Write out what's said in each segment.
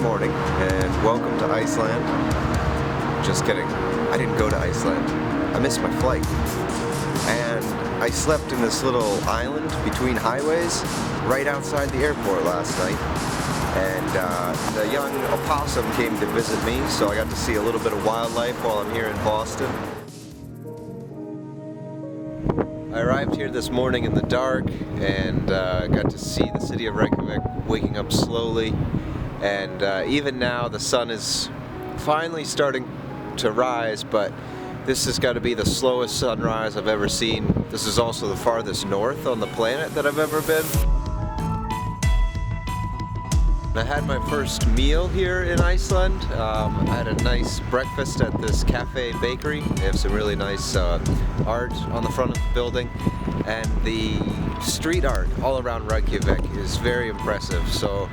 morning and welcome to Iceland. Just kidding, I didn't go to Iceland. I missed my flight. And I slept in this little island between highways right outside the airport last night. And the young opossum came to visit me, so I got to see a little bit of wildlife while I'm here in Boston. I arrived here this morning in the dark and got to see the city of Reykjavik waking up slowly. And even now the sun is finally starting to rise, but this has got to be the slowest sunrise I've ever seen. This is also the farthest north on the planet that I've ever been. I had my first meal here in Iceland. I had a nice breakfast at this cafe bakery. They have some really nice art on the front of the building, and the street art all around Reykjavik is very impressive, so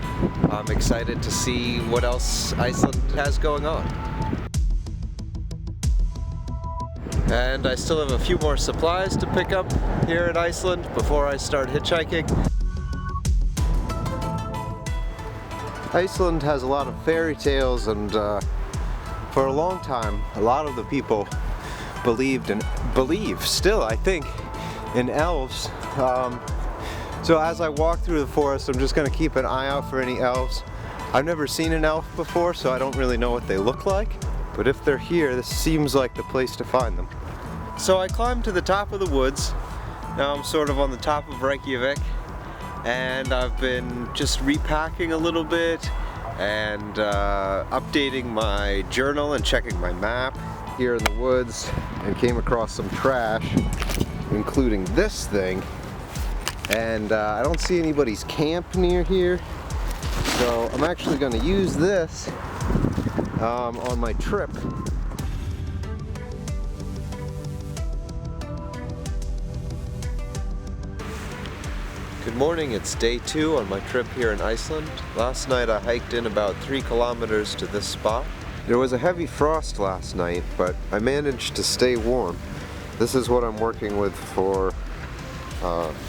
I'm excited to see what else Iceland has going on. And I still have a few more supplies to pick up here in Iceland before I start hitchhiking. Iceland has a lot of fairy tales, and for a long time a lot of the people believe still, I think, in elves. So as I walk through the forest, I'm just going to keep an eye out for any elves. I've never seen an elf before, so I don't really know what they look like, but if they're here, this seems like the place to find them. So I climbed to the top of the woods. Now I'm sort of on the top of Reykjavik, and I've been just repacking a little bit and updating my journal and checking my map here in the woods, and came across some trash, including this thing, and I don't see anybody's camp near here, so I'm actually going to use this on my trip. Good morning, it's day 2 on my trip here in Iceland. Last night I hiked in about 3 kilometers to this spot. There was a heavy frost last night, but I managed to stay warm. This is what I'm working with for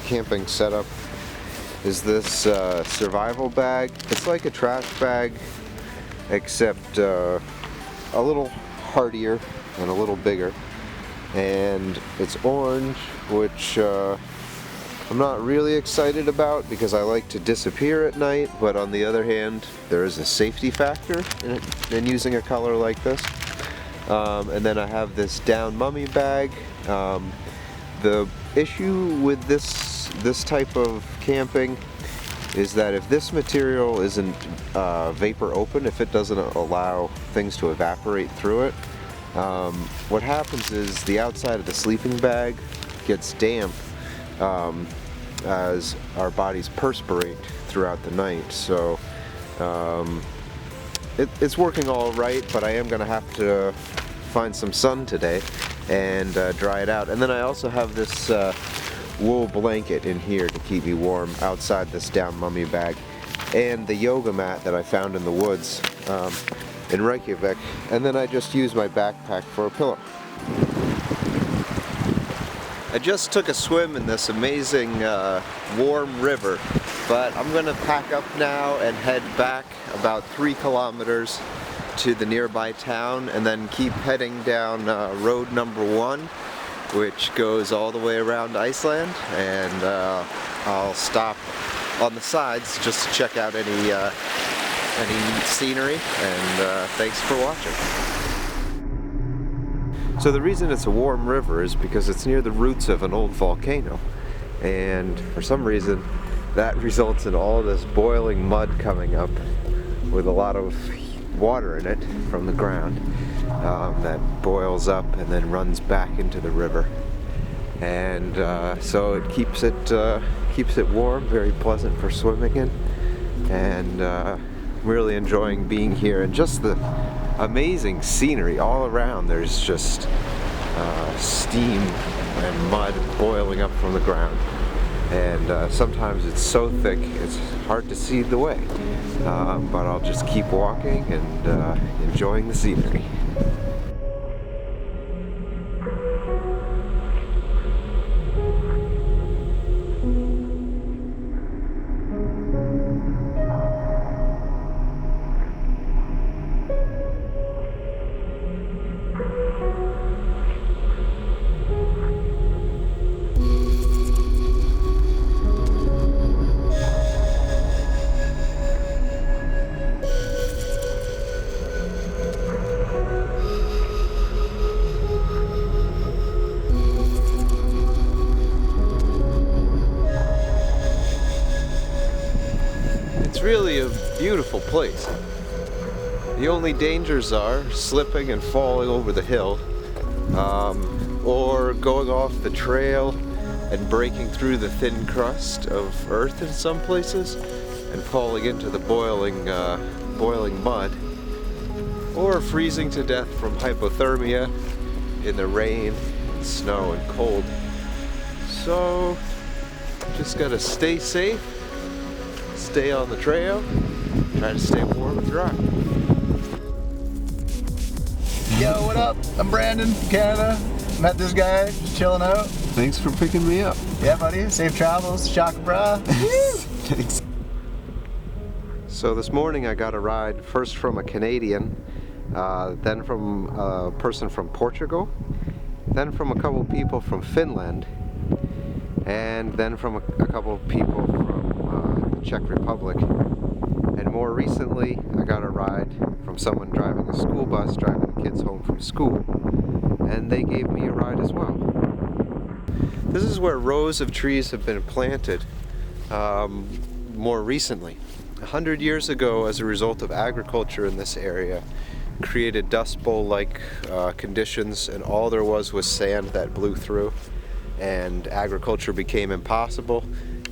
camping setup, is this survival bag. It's like a trash bag, except a little hardier and a little bigger. And it's orange, which I'm not really excited about because I like to disappear at night, but on the other hand, there is a safety factor in using a color like this. And then I have this down mummy bag. The issue with this type of camping is that if this material isn't vapor open, if it doesn't allow things to evaporate through it, what happens is the outside of the sleeping bag gets damp as our bodies perspirate throughout the night. So it's working all right, but I am going to have to find some sun today and dry it out. And then I also have this wool blanket in here to keep me warm outside this down mummy bag, and the yoga mat that I found in the woods in Reykjavik. And then I just use my backpack for a pillow. I just took a swim in this amazing warm river, but I'm going to pack up now and head back about 3 kilometers to the nearby town, and then keep heading down road number 1, which goes all the way around Iceland, and I'll stop on the sides just to check out any scenery, and thanks for watching. So the reason it's a warm river is because it's near the roots of an old volcano, and for some reason that results in all this boiling mud coming up with a lot of water in it from the ground that boils up and then runs back into the river, and so it keeps it warm, very pleasant for swimming in, and I'm really enjoying being here, and just the amazing scenery all around. There's just steam and mud boiling up from the ground, and sometimes it's so thick it's hard to see the way, but I'll just keep walking and enjoying the scenery. beautiful place. The only dangers are slipping and falling over the hill, or going off the trail and breaking through the thin crust of earth in some places and falling into the boiling mud, or freezing to death from hypothermia in the rain, and snow, and cold. So just gotta stay safe, stay on the trail, try to stay warm and dry. Yo, what up? I'm Brandon from Canada. Met this guy, just chilling out. Thanks for picking me up. Yeah, buddy. Safe travels. Shaka bra. Thanks. So this morning I got a ride first from a Canadian, then from a person from Portugal, then from a couple people from Finland, and then from a couple of people from the Czech Republic. And more recently, I got a ride from someone driving a school bus, driving the kids home from school, and they gave me a ride as well. This is where rows of trees have been planted more recently. 100 years ago, as a result of agriculture in this area, created Dust Bowl-like conditions, and all there was sand that blew through, and agriculture became impossible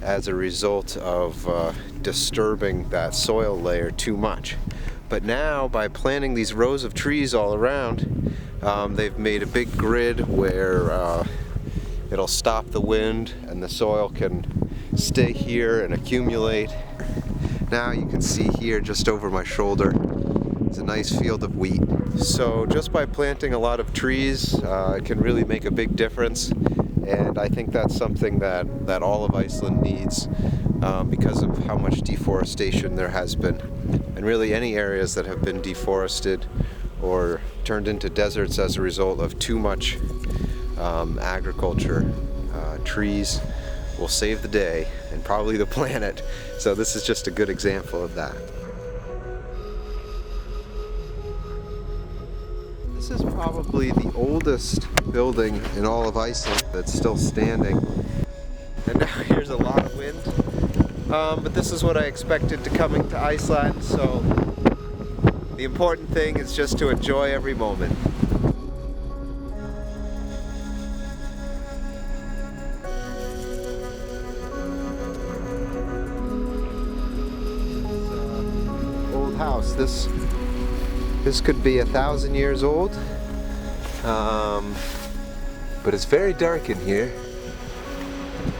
as a result of disturbing that soil layer too much. But now, by planting these rows of trees all around, they've made a big grid where it'll stop the wind and the soil can stay here and accumulate. Now you can see here just over my shoulder, it's a nice field of wheat. So just by planting a lot of trees, it can really make a big difference. And I think that's something that all of Iceland needs because of how much deforestation there has been. And really any areas that have been deforested or turned into deserts as a result of too much agriculture, trees will save the day and probably the planet. So this is just a good example of that. This is probably the oldest building in all of Iceland that's still standing. And now here's a lot of wind. But this is what I expected to coming to Iceland, so the important thing is just to enjoy every moment. Old house. This could be 1,000 years old, but it's very dark in here.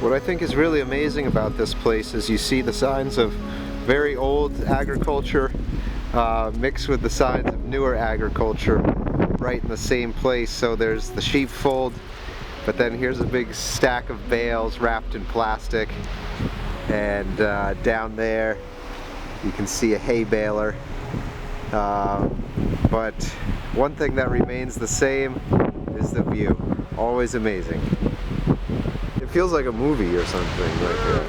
What I think is really amazing about this place is you see the signs of very old agriculture mixed with the signs of newer agriculture right in the same place. So there's the sheepfold, but then here's a big stack of bales wrapped in plastic, and down there you can see a hay baler. But one thing that remains the same is the view. Always amazing. It feels like a movie or something right here.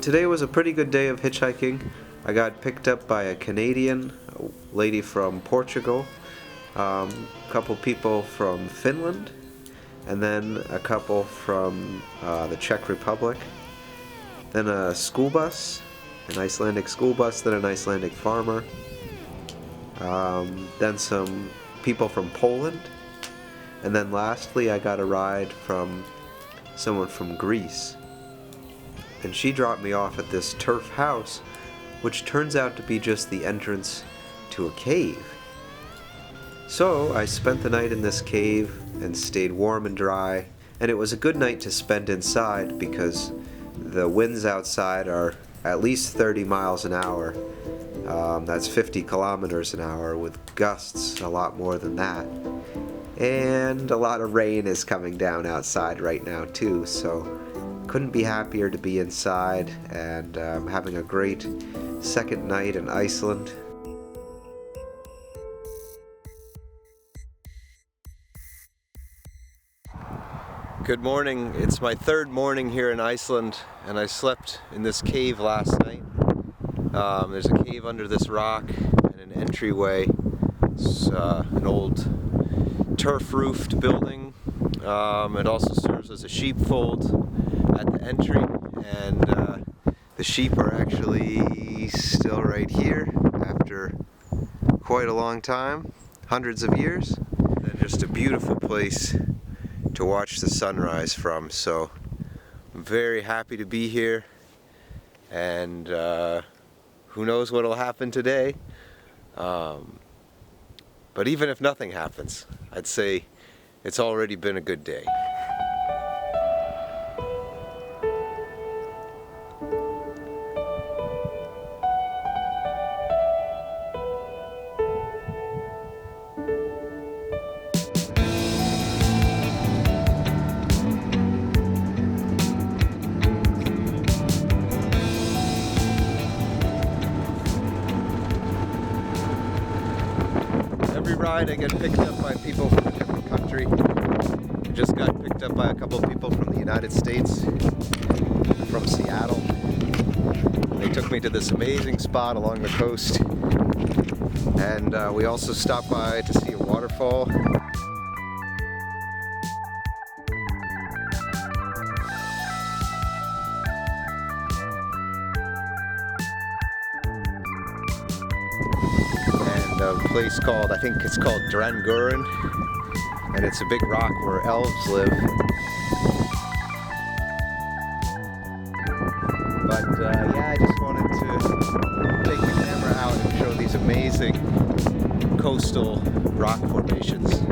Today was a pretty good day of hitchhiking. I got picked up by a Canadian, a lady from Portugal, a couple people from Finland, and then a couple from the Czech Republic, then a school bus, an Icelandic school bus, then an Icelandic farmer, then some people from Poland, and then lastly I got a ride from someone from Greece. And she dropped me off at this turf house, which turns out to be just the entrance to a cave. So I spent the night in this cave and stayed warm and dry, and it was a good night to spend inside because the winds outside are at least 30 miles an hour. That's 50 kilometers an hour, with gusts a lot more than that. And a lot of rain is coming down outside right now too, so couldn't be happier to be inside and having a great second night in Iceland. Good morning. It's my third morning here in Iceland, and I slept in this cave last night. There's a cave under this rock and an entryway It's an old turf-roofed building. It also serves as a sheepfold at the entry, and the sheep are actually still right here after quite a long time, hundreds of years. And just a beautiful place to watch the sunrise from, so I'm very happy to be here, and who knows what will happen today. But even if nothing happens, I'd say it's already been a good day. Every ride I get picked up by people from a different country. I just got picked up by a couple of people from the United States, from Seattle. They took me to this amazing spot along the coast, and we also stopped by to see a waterfall. A place called, I think it's called Dranguren, and it's a big rock where elves live. But yeah, I just wanted to take the camera out and show these amazing coastal rock formations.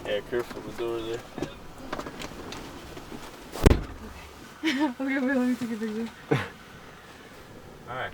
Yeah, careful the door there. Okay, wait, let me take a picture. Alright.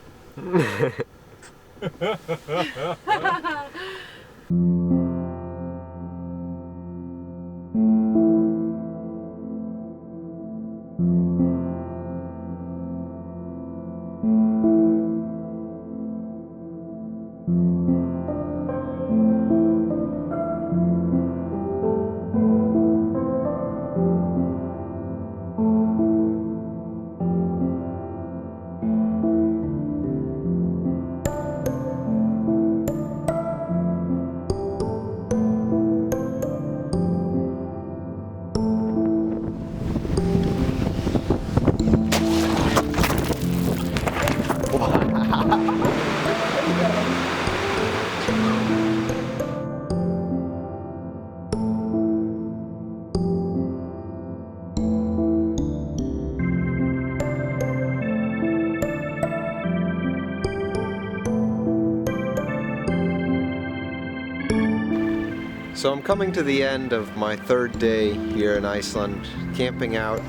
So I'm coming to the end of my third day here in Iceland, camping out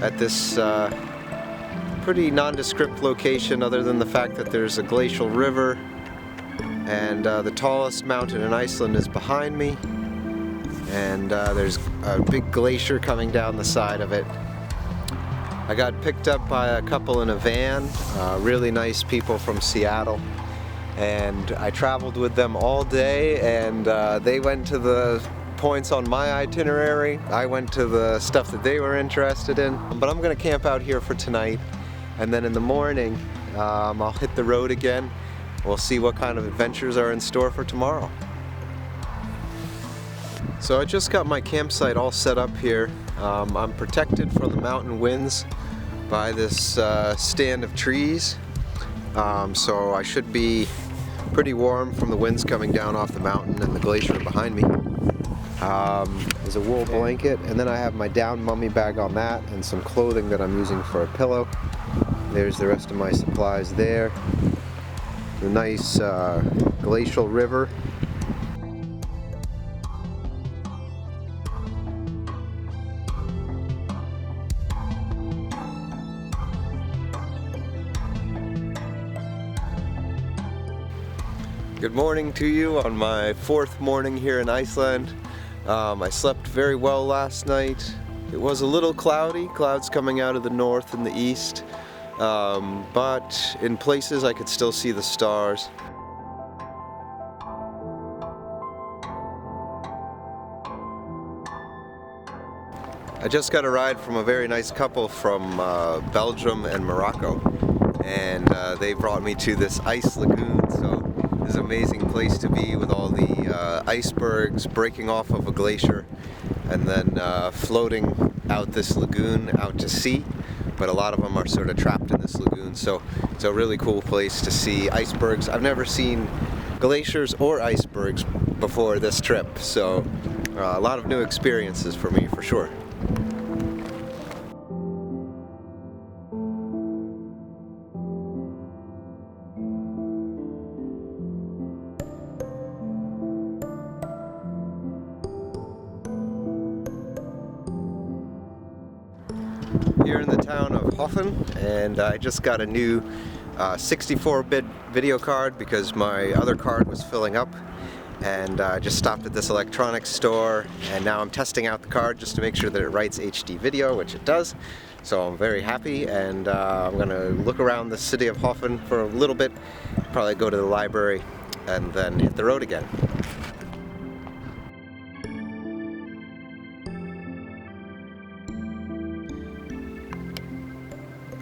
at this pretty nondescript location, other than the fact that there's a glacial river, and the tallest mountain in Iceland is behind me, and there's a big glacier coming down the side of it. I got picked up by a couple in a van, really nice people from Seattle, and I traveled with them all day, and they went to the points on my itinerary. I went to the stuff that they were interested in. But I'm gonna camp out here for tonight, and then in the morning I'll hit the road again. We'll see what kind of adventures are in store for tomorrow. So I just got my campsite all set up here. I'm protected from the mountain winds by this stand of trees. So I should be pretty warm from the winds coming down off the mountain and the glacier behind me. There's a wool blanket, and then I have my down mummy bag on that and some clothing that I'm using for a pillow. There's the rest of my supplies there. The nice glacial river. Good morning to you on my 4th morning here in Iceland. I slept very well last night. It was a little cloudy, clouds coming out of the north and the east, but in places I could still see the stars. I just got a ride from a very nice couple from Belgium and Morocco, and they brought me to this ice lagoon. So this is an amazing place to be with all the icebergs breaking off of a glacier and then floating out this lagoon out to sea. But a lot of them are sort of trapped in this lagoon, so it's a really cool place to see icebergs. I've never seen glaciers or icebergs before this trip, so a lot of new experiences for me for sure. Here in the town of Hoffen, and I just got a new 64-bit video card because my other card was filling up, and I just stopped at this electronics store, and now I'm testing out the card just to make sure that it writes HD video, which it does. So I'm very happy, and I'm gonna look around the city of Hoffen for a little bit, probably go to the library, and then hit the road again.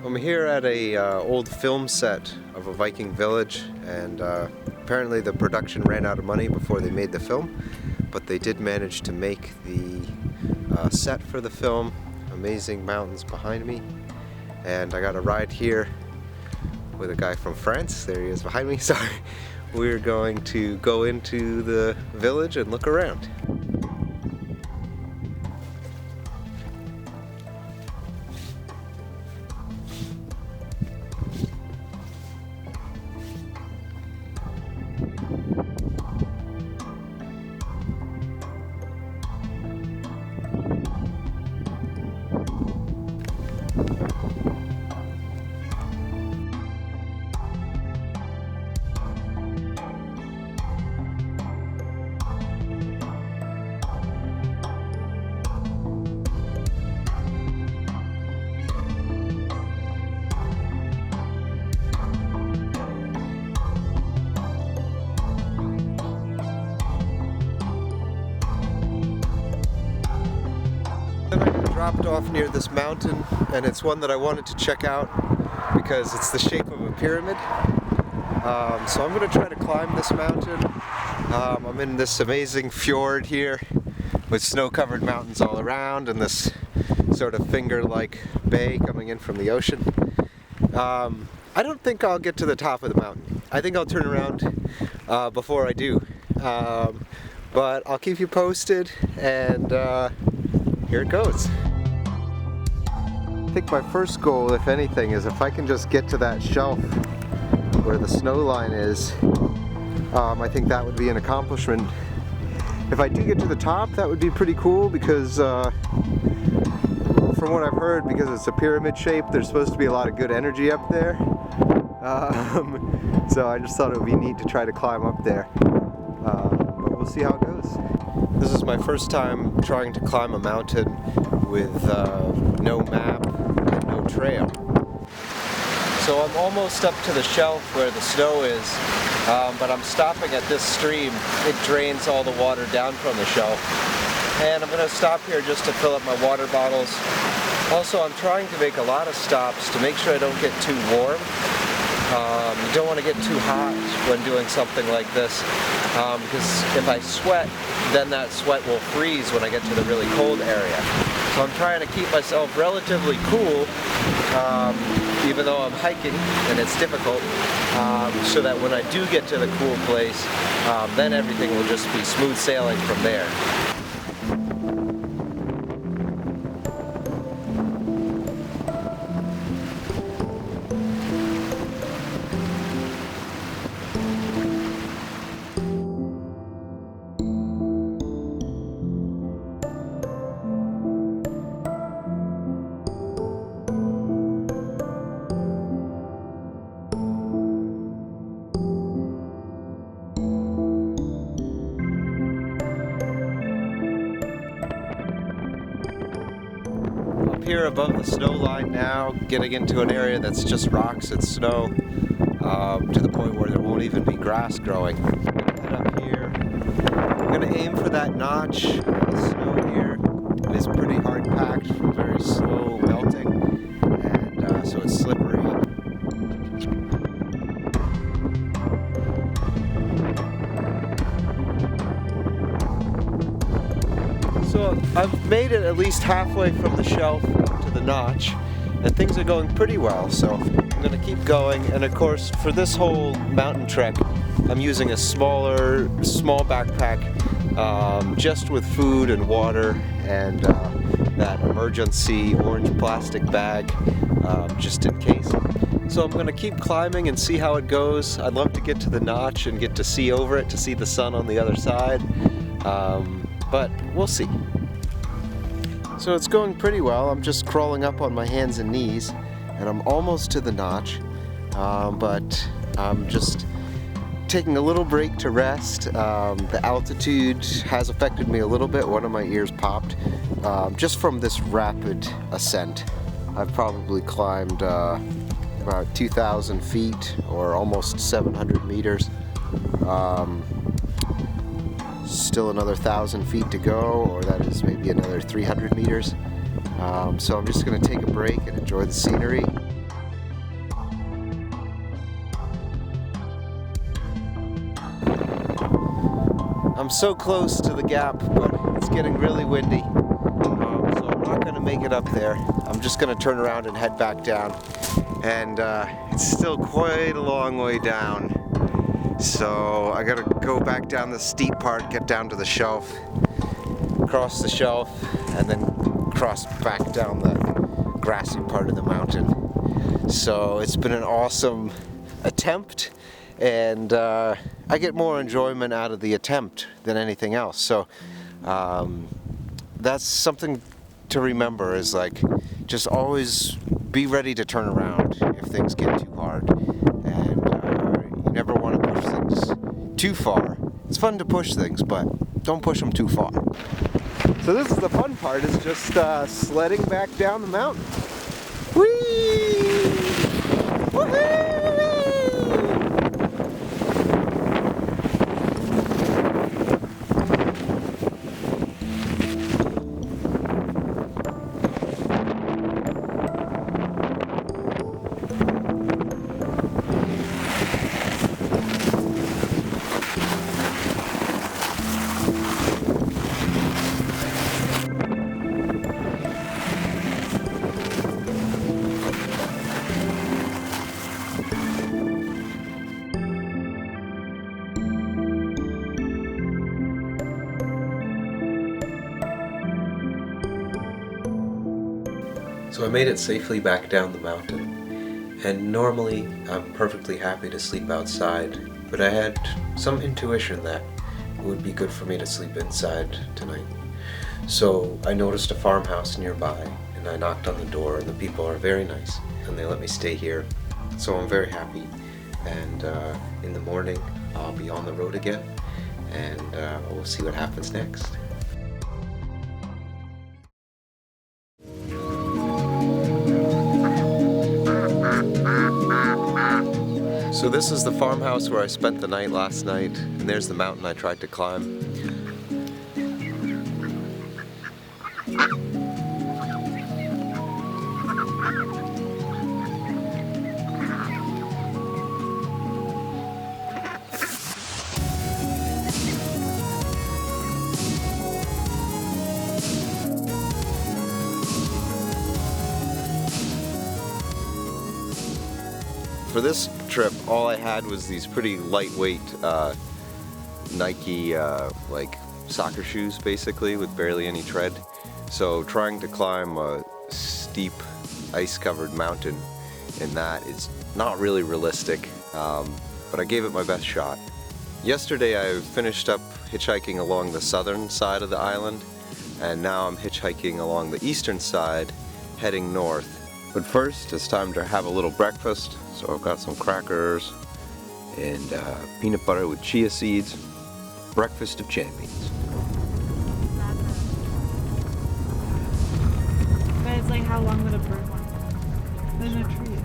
I'm here at a old film set of a Viking village, and apparently the production ran out of money before they made the film, but they did manage to make the set for the film. Amazing mountains behind me, and I got a ride here with a guy from France. There he is behind me. Sorry. We're going to go into the village and look around. Dropped off near this mountain, and it's one that I wanted to check out because it's the shape of a pyramid. So I'm going to try to climb this mountain. I'm in this amazing fjord here with snow-covered mountains all around and this sort of finger-like bay coming in from the ocean. I don't think I'll get to the top of the mountain. I think I'll turn around before I do. But I'll keep you posted, and here it goes. I think my first goal, if anything, is if I can just get to that shelf where the snow line is. I think that would be an accomplishment. If I do get to the top, that would be pretty cool because from what I've heard, because it's a pyramid shape, there's supposed to be a lot of good energy up there. So I just thought it would be neat to try to climb up there. But we'll see how it goes. This is my first time trying to climb a mountain with no map and no trail. So I'm almost up to the shelf where the snow is, but I'm stopping at this stream. It drains all the water down from the shelf. and I'm going to stop here just to fill up my water bottles. Also, I'm trying to make a lot of stops to make sure I don't get too warm. You don't want to get too hot when doing something like this, because if I sweat, then that sweat will freeze when I get to the really cold area. So I'm trying to keep myself relatively cool, even though I'm hiking and it's difficult, so that when I do get to the cool place, then everything will just be smooth sailing from there. Here above the snow line now, getting into an area that's just rocks and snow, to the point where there won't even be grass growing. I'm gonna head up here. I'm gonna aim for that notch. The snow here is pretty hard packed, very slow melting, and so it's slippery. So I've made it at least halfway from the shelf to the notch, and things are going pretty well, so I'm going to keep going. And of course, for this whole mountain trek, I'm using a small backpack, just with food and water and that emergency orange plastic bag, just in case. So I'm going to keep climbing and see how it goes. I'd love to get to the notch and get to see over it, to see the sun on the other side. But we'll see. So it's going pretty well. I'm just crawling up on my hands and knees, and I'm almost to the notch, but I'm just taking a little break to rest. The altitude has affected me a little bit. One of my ears popped just from this rapid ascent. I've probably climbed about 2,000 feet or almost 700 meters. Still another 1,000 feet to go, or that is maybe another 300 meters. So I'm just going to take a break and enjoy the scenery. I'm so close to the gap, but it's getting really windy, so I'm not going to make it up there. I'm just going to turn around and head back down, and it's still quite a long way down. So I gotta go back down the steep part, get down to the shelf, cross the shelf, and then cross back down the grassy part of the mountain. So it's been an awesome attempt, and I get more enjoyment out of the attempt than anything else. So that's something to remember, is like, just always be ready to turn around if things get too hard. And you never want to push things too far. It's fun to push things, but don't push them too far. So this is the fun part, is just sledding back down the mountain. Whee! Woohoo! So I made it safely back down the mountain, and normally I'm perfectly happy to sleep outside, but I had some intuition that it would be good for me to sleep inside tonight. So I noticed a farmhouse nearby, and I knocked on the door, and the people are very nice, and they let me stay here. So I'm very happy, and in the morning I'll be on the road again, and we'll see what happens next. So this is the farmhouse where I spent the night last night, and there's the mountain I tried to climb. For this trip, all I had was these pretty lightweight Nike like soccer shoes, basically, with barely any tread. So trying to climb a steep ice-covered mountain in that is not really realistic, but I gave it my best shot. Yesterday I finished up hitchhiking along the southern side of the island, and now I'm hitchhiking along the eastern side, heading north. But first, it's time to have a little breakfast. So I've got some crackers and peanut butter with chia seeds. Breakfast of champions. But it's like, how long would a bird want? There's no trees.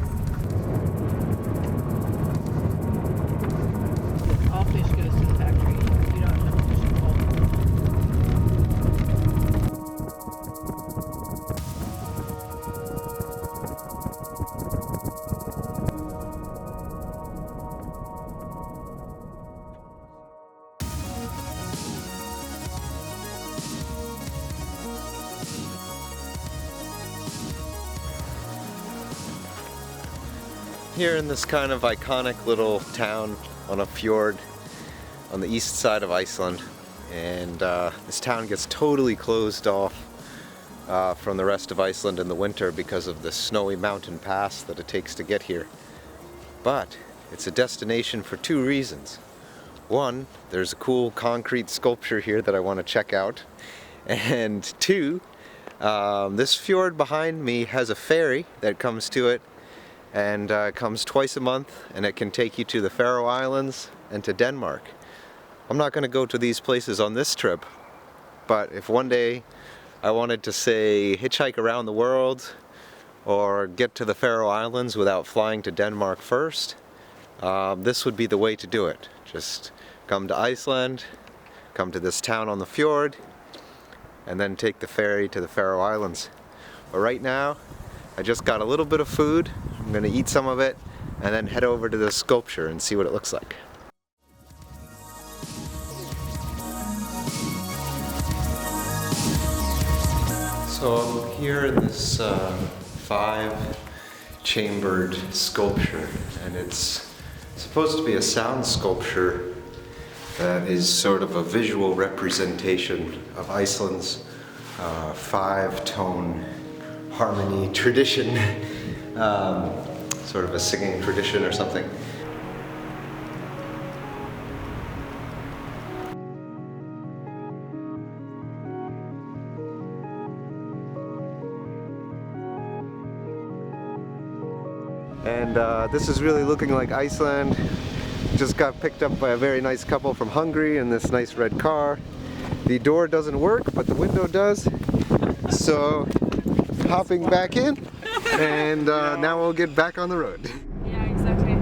All fish goes to the factory. You don't have to fish involved. Here in this kind of iconic little town on a fjord on the east side of Iceland, and this town gets totally closed off from the rest of Iceland in the winter because of the snowy mountain pass that it takes to get here. But it's a destination for two reasons. One, there's a cool concrete sculpture here that I want to check out, and two, this fjord behind me has a ferry that comes to it, and comes twice a month, and it can take you to the Faroe Islands and to Denmark. I'm not going to go to these places on this trip, but if one day I wanted to, say, hitchhike around the world or get to the Faroe Islands without flying to Denmark first, this would be the way to do it. Just come to Iceland, come to this town on the fjord, and then take the ferry to the Faroe Islands. But right now, I just got a little bit of food. I'm going to eat some of it and then head over to the sculpture and see what it looks like. So I'm here in this 5-chambered sculpture, and it's supposed to be a sound sculpture that is sort of a visual representation of Iceland's 5-tone harmony tradition, sort of a singing tradition or something. And this is really looking like Iceland. Just got picked up by a very nice couple from Hungary in this nice red car. The door doesn't work, but the window does. So hopping back in, and now we'll get back on the road. Yeah, exactly.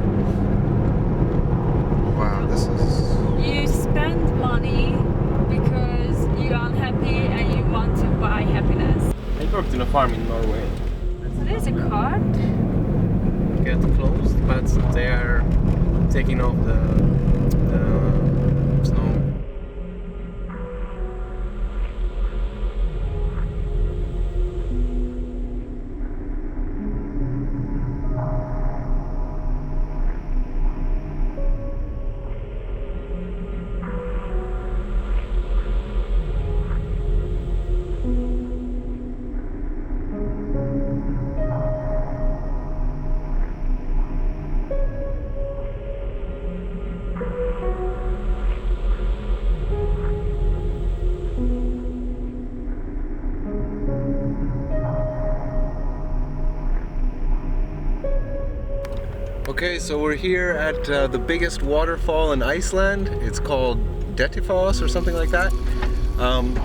Wow, this is... You spend money because you're unhappy and you want to buy happiness. I worked in a farm in Norway. So there's a cart. Get closed, but they are taking off the snow. Okay, so we're here at the biggest waterfall in Iceland. It's called Dettifoss or something like that.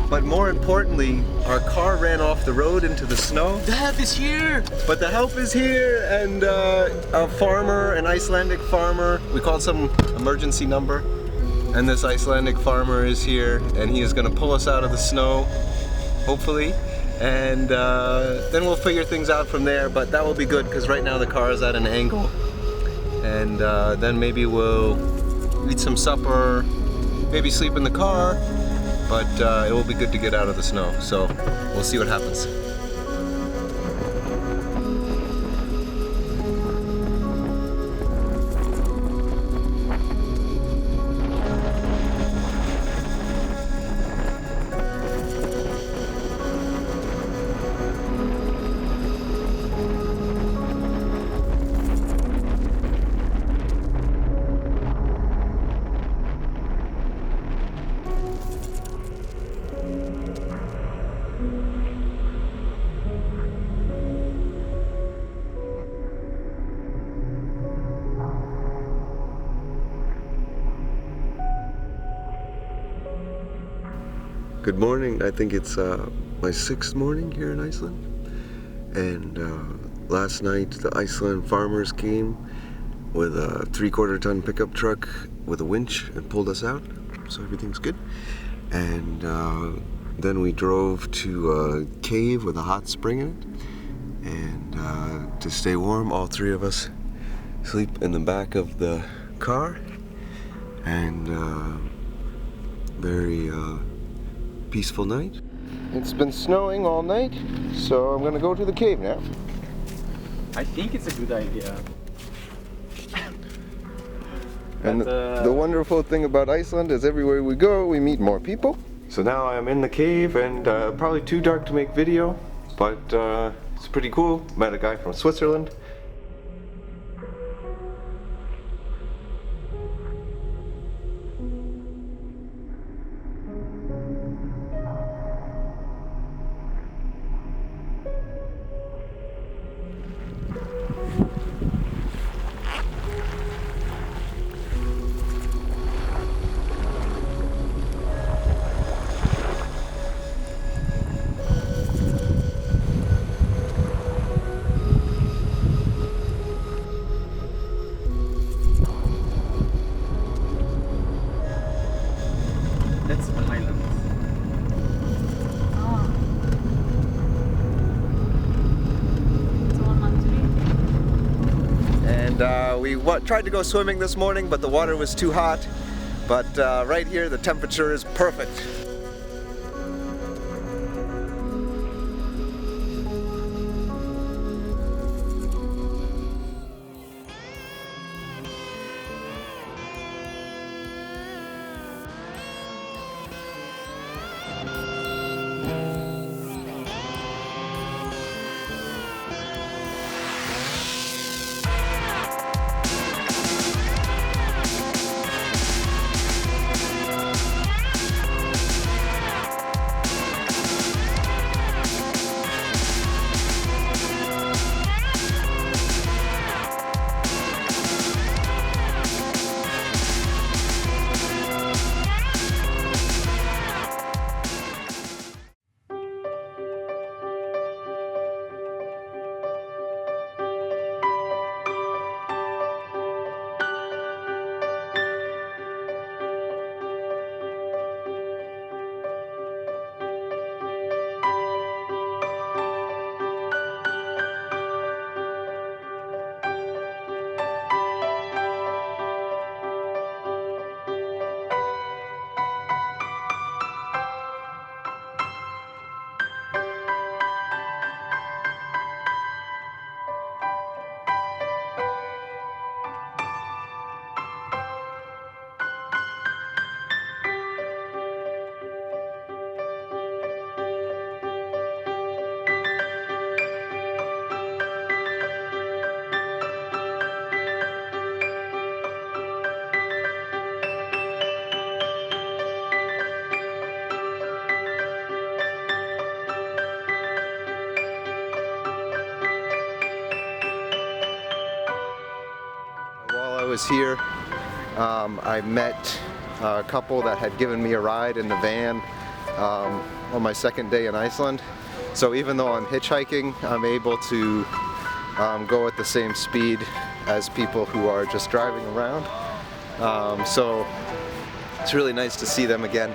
But more importantly, our car ran off the road into the snow. The help is here! But the help is here, and a farmer, an Icelandic farmer, we called some emergency number, and this Icelandic farmer is here, and he is going to pull us out of the snow, hopefully, and then we'll figure things out from there, but that will be good because right now the car is at an angle, and then maybe we'll eat some supper, maybe sleep in the car, but it will be good to get out of the snow, so we'll see what happens. Good morning. I think it's my 6th morning here in Iceland, and last night the Iceland farmers came with a 3/4 ton pickup truck with a winch and pulled us out, so everything's good. And then we drove to a cave with a hot spring in it, and to stay warm, all 3 of us sleep in the back of the car, and very peaceful night. It's been snowing all night, so I'm gonna go to the cave now. I think it's a good idea. And the wonderful thing about Iceland is everywhere we go, we meet more people. So now I'm in the cave, and probably too dark to make video, but it's pretty cool. Met a guy from Switzerland. That's the Highlands. Ah. It's all Manjari. And we tried to go swimming this morning, but the water was too hot. But right here, the temperature is perfect. Was here, I met a couple that had given me a ride in the van on my 2nd day in Iceland. So even though I'm hitchhiking, I'm able to go at the same speed as people who are just driving around. So it's really nice to see them again,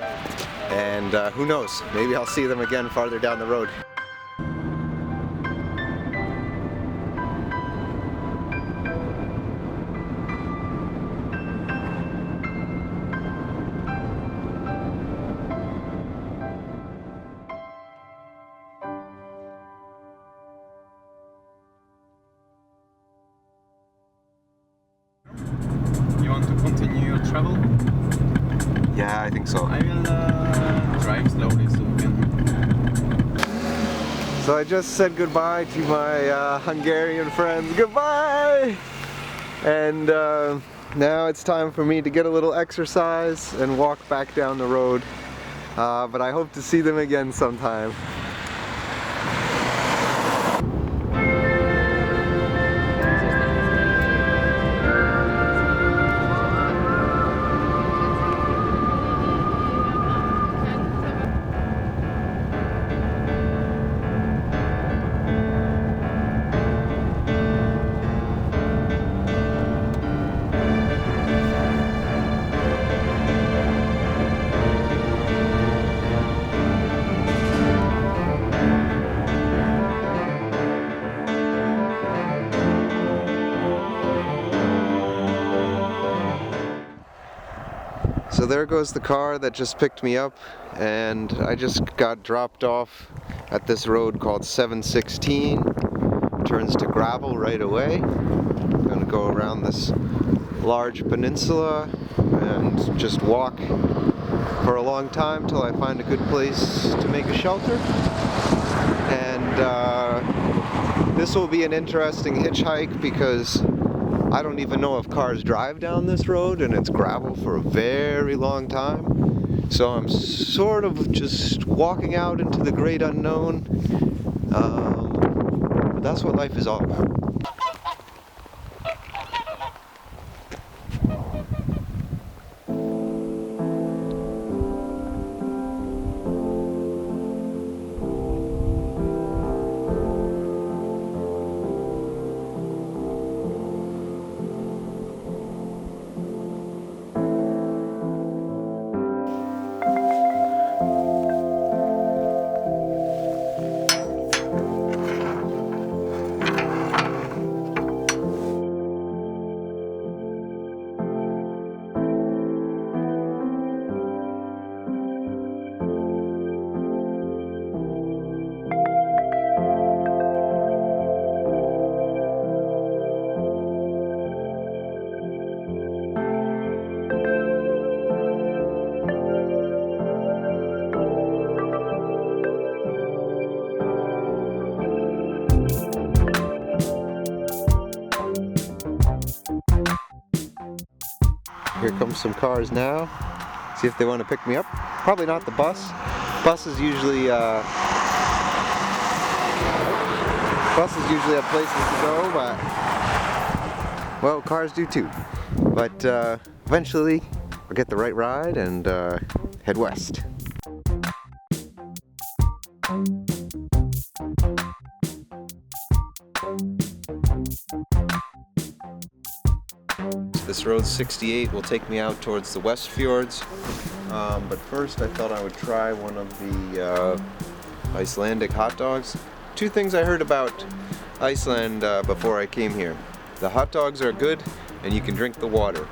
and who knows, maybe I'll see them again farther down the road. I think so. I will drive slowly so we can. So I just said goodbye to my Hungarian friends. Goodbye! And now it's time for me to get a little exercise and walk back down the road. But I hope to see them again sometime. So there goes the car that just picked me up, and I just got dropped off at this road called 716. Turns to gravel right away. I'm gonna go around this large peninsula and just walk for a long time till I find a good place to make a shelter. And this will be an interesting hitchhike because I don't even know if cars drive down this road, and it's gravel for a very long time. So I'm sort of just walking out into the great unknown. But that's what life is all about. Here comes some cars now. See if they want to pick me up. Probably not the bus. Buses usually have places to go, but well, cars do too. But eventually, I'll get the right ride and head west. This road 68 will take me out towards the West Fjords, but first I thought I would try one of the Icelandic hot dogs. Two things I heard about Iceland before I came here. The hot dogs are good and you can drink the water.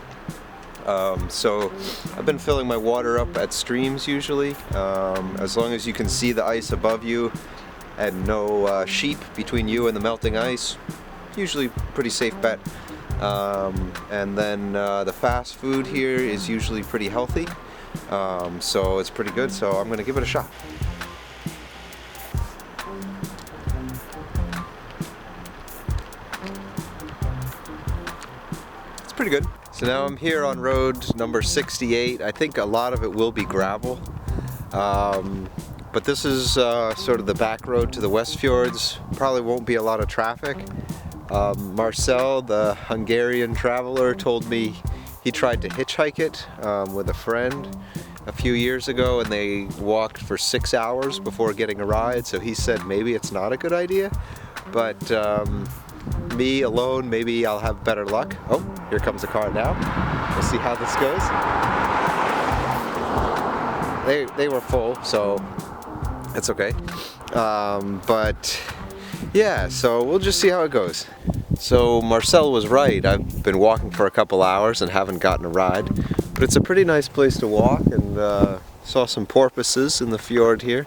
So I've been filling my water up at streams usually, as long as you can see the ice above you and no sheep between you and the melting ice. Usually pretty safe bet. And then the fast food here is usually pretty healthy, so it's pretty good, so I'm gonna give it a shot. It's pretty good. So now I'm here on road number 68. I think a lot of it will be gravel, but this is sort of the back road to the West Fjords. Probably won't be a lot of traffic. Marcel, the Hungarian traveler, told me he tried to hitchhike it with a friend a few years ago, and they walked for 6 hours before getting a ride, so he said maybe it's not a good idea, but me alone, maybe I'll have better luck. Oh, here comes a car now. We'll see how this goes. They were full, so it's okay. But yeah, so we'll just see how it goes. So Marcel was right. I've been walking for a couple hours and haven't gotten a ride, but it's a pretty nice place to walk, and saw some porpoises in the fjord here.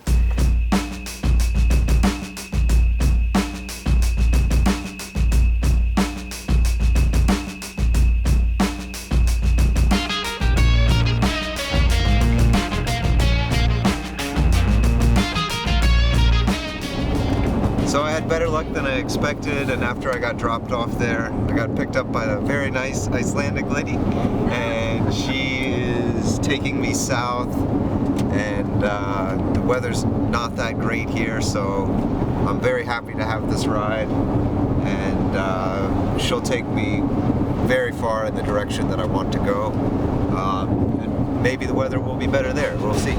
better luck than I expected, and after I got dropped off there, I got picked up by a very nice Icelandic lady, and she is taking me south, and the weather's not that great here, so I'm very happy to have this ride, and she'll take me very far in the direction that I want to go. And maybe the weather will be better there, we'll see.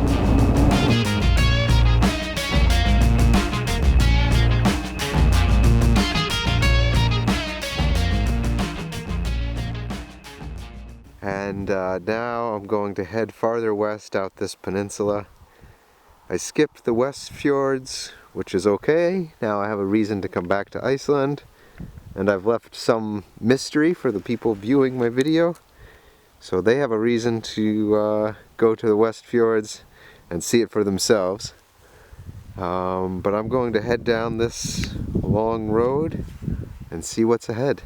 And now I'm going to head farther west out this peninsula. I skipped the west fjords, which is okay. Now I have a reason to come back to Iceland, and I've left some mystery for the people viewing my video, so they have a reason to go to the west fjords and see it for themselves. But I'm going to head down this long road and see what's ahead.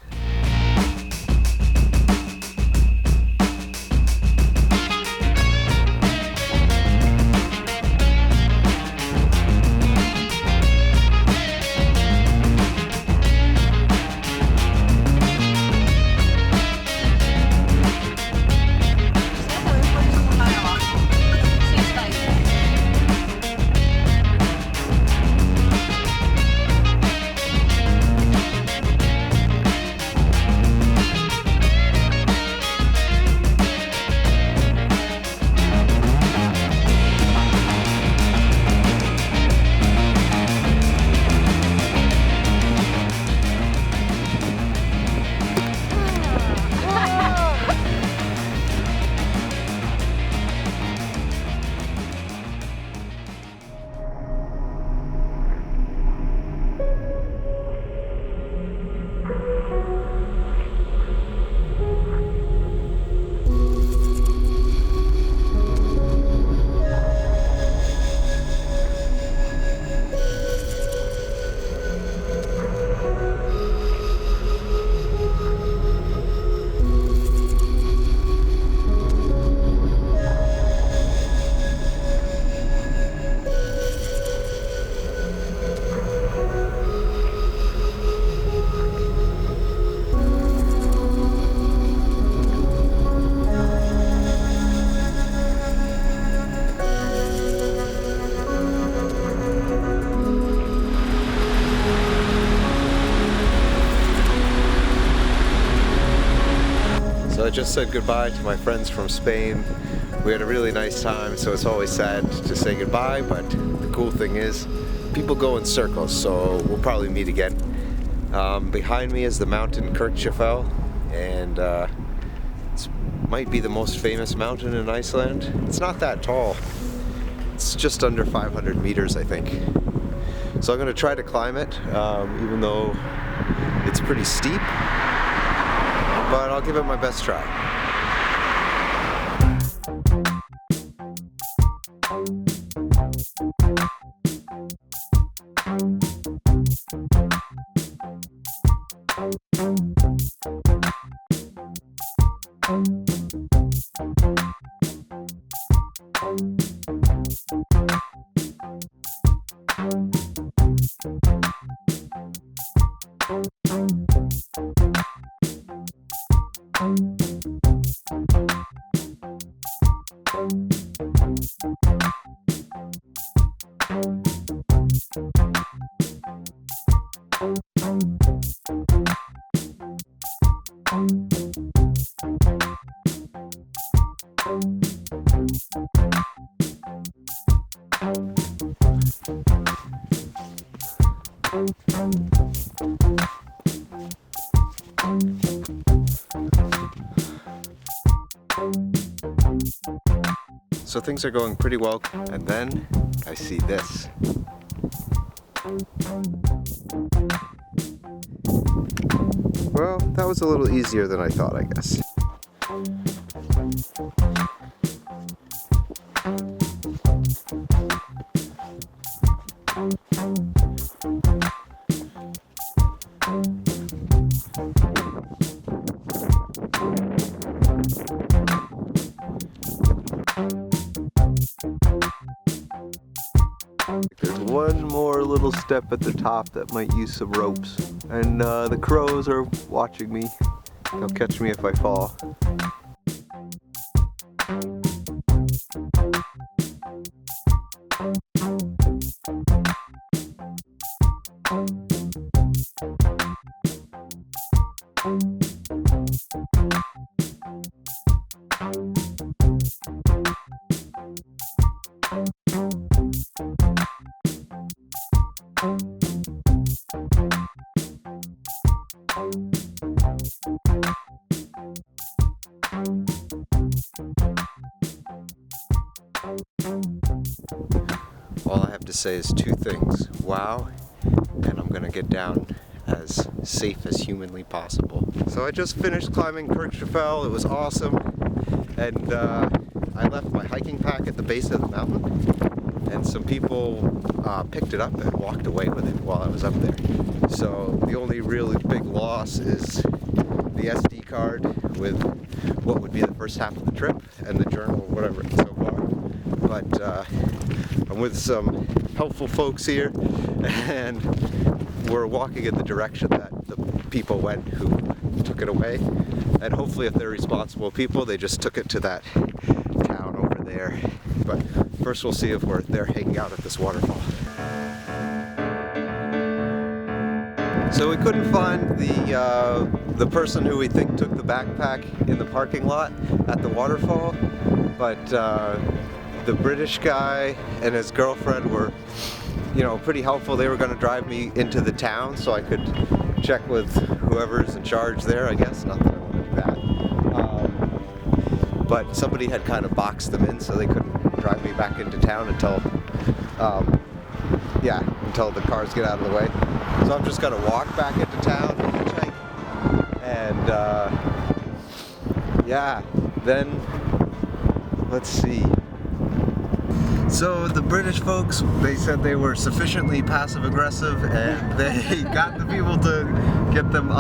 I just said goodbye to my friends from Spain. We had a really nice time, so it's always sad to say goodbye, but the cool thing is people go in circles, so we'll probably meet again. Behind me is the mountain Kirkjafell, and it might be the most famous mountain in Iceland. It's not that tall. It's just under 500 meters, I think. So I'm going to try to climb it, even though it's pretty steep. But I'll give it my best try. So things are going pretty well, and then I see this. Well, that was a little easier than I thought, I guess. There's one more little step at the top that might use some ropes. And the crows are watching me. They'll catch me if I fall. All I have to say is two things. Wow, and I'm gonna get down as safe as humanly possible. So I just finished climbing Kirkjufell. It was awesome. And I left my hiking pack at the base of the mountain. And some people picked it up and walked away with it while I was up there. So the only really big loss is the SD card with what would be the first half of the trip and the journal or whatever so far. But I'm with some helpful folks here, and we're walking in the direction that the people went who took it away. And hopefully if they're responsible people, they just took it to that town over there. But first we'll see if they're hanging out at this waterfall. So we couldn't find the person who we think took the backpack in the parking lot at the waterfall, but the British guy and his girlfriend were, you know, pretty helpful. They were going to drive me into the town so I could check with whoever's in charge there, I guess. Not that I want to do that. But somebody had kind of boxed them in so they couldn't drive me back into town until until the cars get out of the way. So I'm just gonna walk back into town and hitchhike, and then let's see. So the British folks, they said they were sufficiently passive-aggressive, and they got the people to get them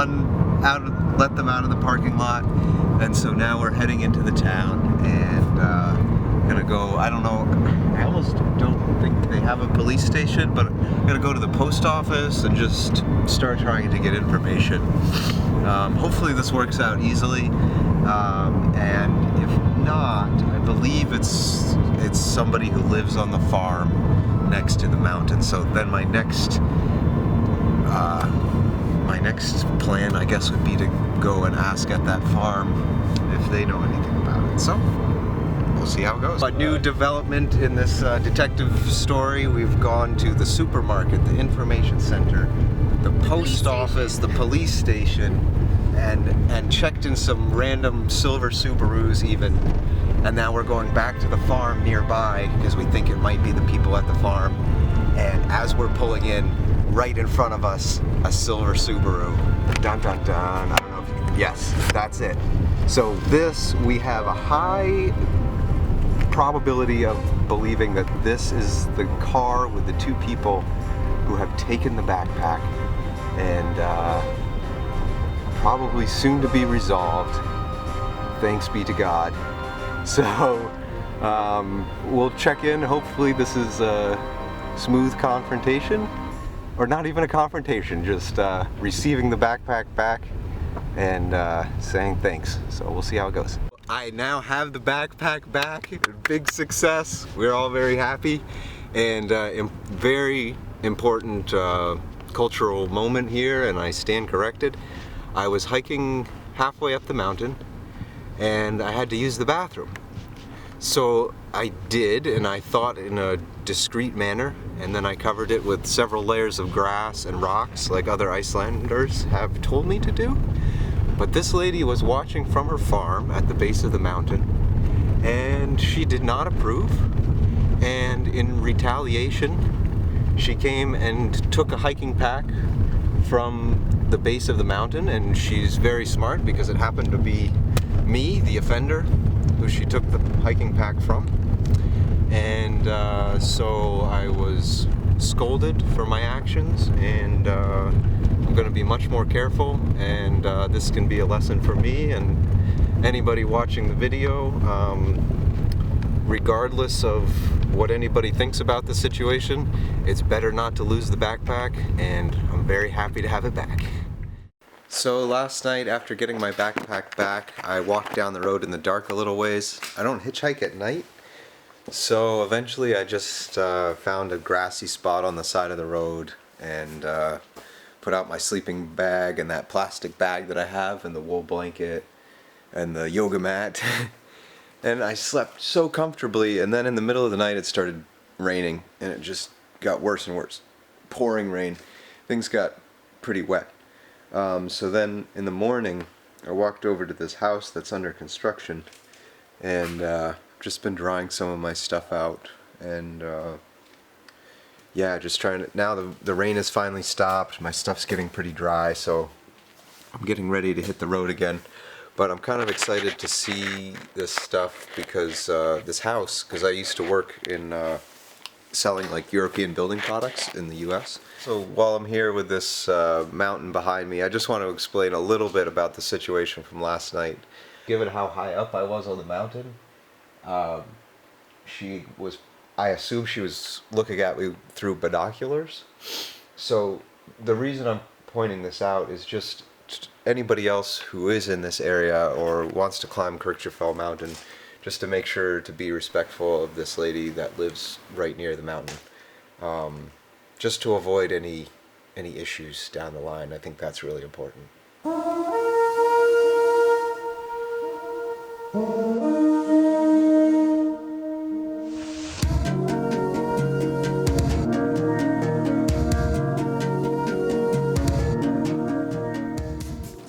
let them out of the parking lot, and so now we're heading into the town and gonna go. I don't know. I almost don't think they have a police station, but I'm gonna go to the post office and just start trying to get information. Hopefully this works out easily, and if not, I believe it's somebody who lives on the farm next to the mountain. So then my next plan, I guess, would be to go and ask at that farm if they know anything about it. So we'll see how it goes. A new development in this detective story. We've gone to the supermarket, the information center, the post office, the police station, and checked in some random silver Subarus even. And now we're going back to the farm nearby because we think it might be the people at the farm. And as we're pulling in, right in front of us, a silver Subaru. Dun dun dun. I don't know if you can, yes, that's it. So this, we have a high probability of believing that this is the car with the two people who have taken the backpack, and probably soon to be resolved. Thanks be to God. So we'll check in. Hopefully this is a smooth confrontation, or not even a confrontation, just receiving the backpack back and saying thanks. So we'll see how it goes. I now have the backpack back. Big success. We're all very happy, and very important cultural moment here, and I stand corrected. I was hiking halfway up the mountain and I had to use the bathroom. So I did, and I thought in a discreet manner, and then I covered it with several layers of grass and rocks like other Icelanders have told me to do. But this lady was watching from her farm at the base of the mountain, and she did not approve, and in retaliation she came and took a hiking pack from the base of the mountain, and she's very smart because it happened to be me, the offender, who she took the hiking pack from. And so I was scolded for my actions, and I'm going to be much more careful, and this can be a lesson for me and anybody watching the video. regardless of what anybody thinks about the situation, it's better not to lose the backpack, and I'm very happy to have it back. So last night, after getting my backpack back, I walked down the road in the dark a little ways. I don't hitchhike at night, so eventually I just found a grassy spot on the side of the road and put out my sleeping bag and that plastic bag that I have and the wool blanket and the yoga mat. And I slept so comfortably, and then in the middle of the night it started raining, and it just got worse and worse. Pouring rain. Things got pretty wet. So then in the morning I walked over to this house that's under construction, and just been drying some of my stuff out, and yeah, just trying to, now the rain has finally stopped, my stuff's getting pretty dry, so I'm getting ready to hit the road again. But I'm kind of excited to see this stuff because this house, because I used to work in selling like European building products in the US. So while I'm here with this mountain behind me, I just want to explain a little bit about the situation from last night. Given how high up I was on the mountain, I assume she was looking at me through binoculars. So the reason I'm pointing this out is just anybody else who is in this area or wants to climb Kirkjufell mountain, just to make sure to be respectful of this lady that lives right near the mountain, just to avoid any issues down the line. I think that's really important.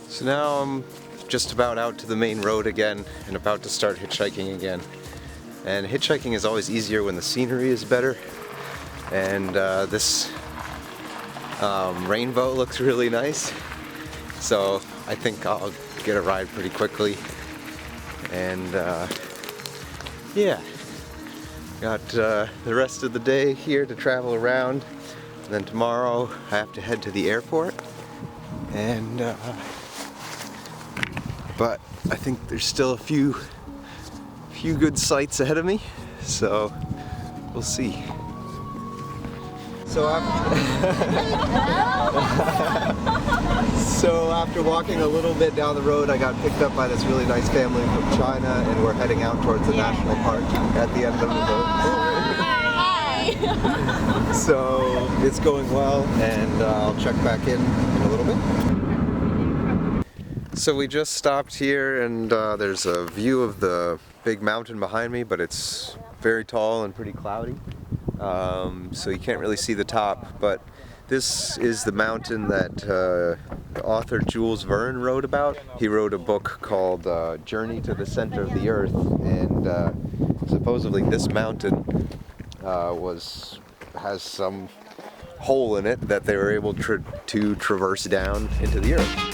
So now I'm just about out to the main road again and about to start hitchhiking again. And hitchhiking is always easier when the scenery is better. And this rainbow looks really nice. So I think I'll get a ride pretty quickly. And yeah, got the rest of the day here to travel around. And then tomorrow I have to head to the airport. And but I think there's still a few good sights ahead of me, so we'll see. So after walking a little bit down the road, I got picked up by this really nice family from China, and we're heading out towards the national park at the end of the road. So it's going well, and I'll check back in a little bit. So we just stopped here, and there's a view of the big mountain behind me, but it's very tall and pretty cloudy, so you can't really see the top. But this is the mountain that the author Jules Verne wrote about. He wrote a book called Journey to the Center of the Earth, and supposedly this mountain has some hole in it that they were able to traverse down into the earth.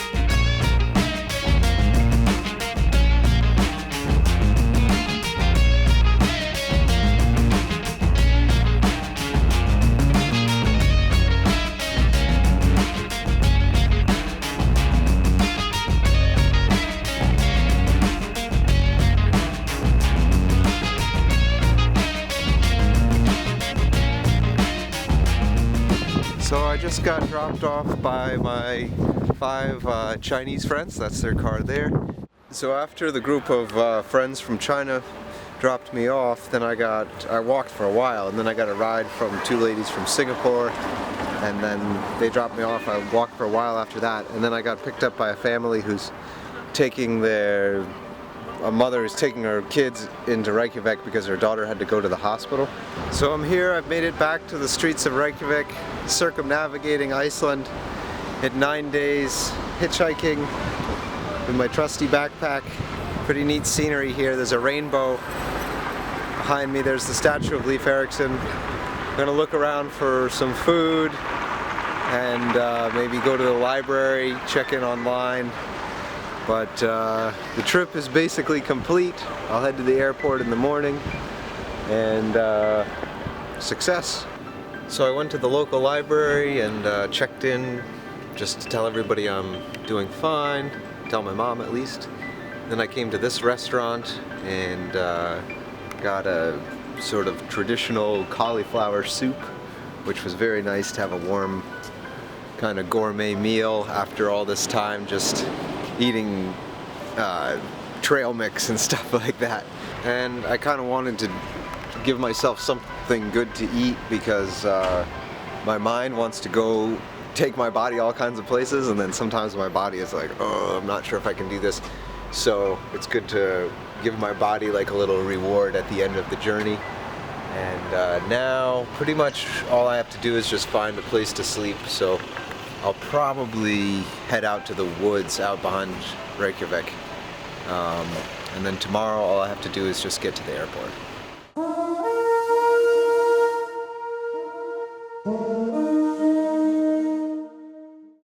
So I just got dropped off by my 5 Chinese friends. That's their car there. So after the group of friends from China dropped me off, then I walked for a while, and then I got a ride from 2 ladies from Singapore, and then they dropped me off. I walked for a while after that, and then I got picked up by a family who's taking a mother is taking her kids into Reykjavik because her daughter had to go to the hospital. So I'm here, I've made it back to the streets of Reykjavik, circumnavigating Iceland in 9 days, hitchhiking with my trusty backpack. Pretty neat scenery here. There's a rainbow behind me. There's the statue of Leif Erikson. I'm gonna look around for some food and maybe go to the library, check in online. But the trip is basically complete. I'll head to the airport in the morning, and success. So I went to the local library and checked in just to tell everybody I'm doing fine, tell my mom at least. Then I came to this restaurant and got a sort of traditional cauliflower soup, which was very nice to have a warm kind of gourmet meal after all this time just eating trail mix and stuff like that. And I kind of wanted to give myself something good to eat because my mind wants to go take my body all kinds of places, and then sometimes my body is like, oh, I'm not sure if I can do this. So it's good to give my body like a little reward at the end of the journey. And now pretty much all I have to do is just find a place to sleep. So I'll probably head out to the woods out behind Reykjavik. And then tomorrow all I have to do is just get to the airport.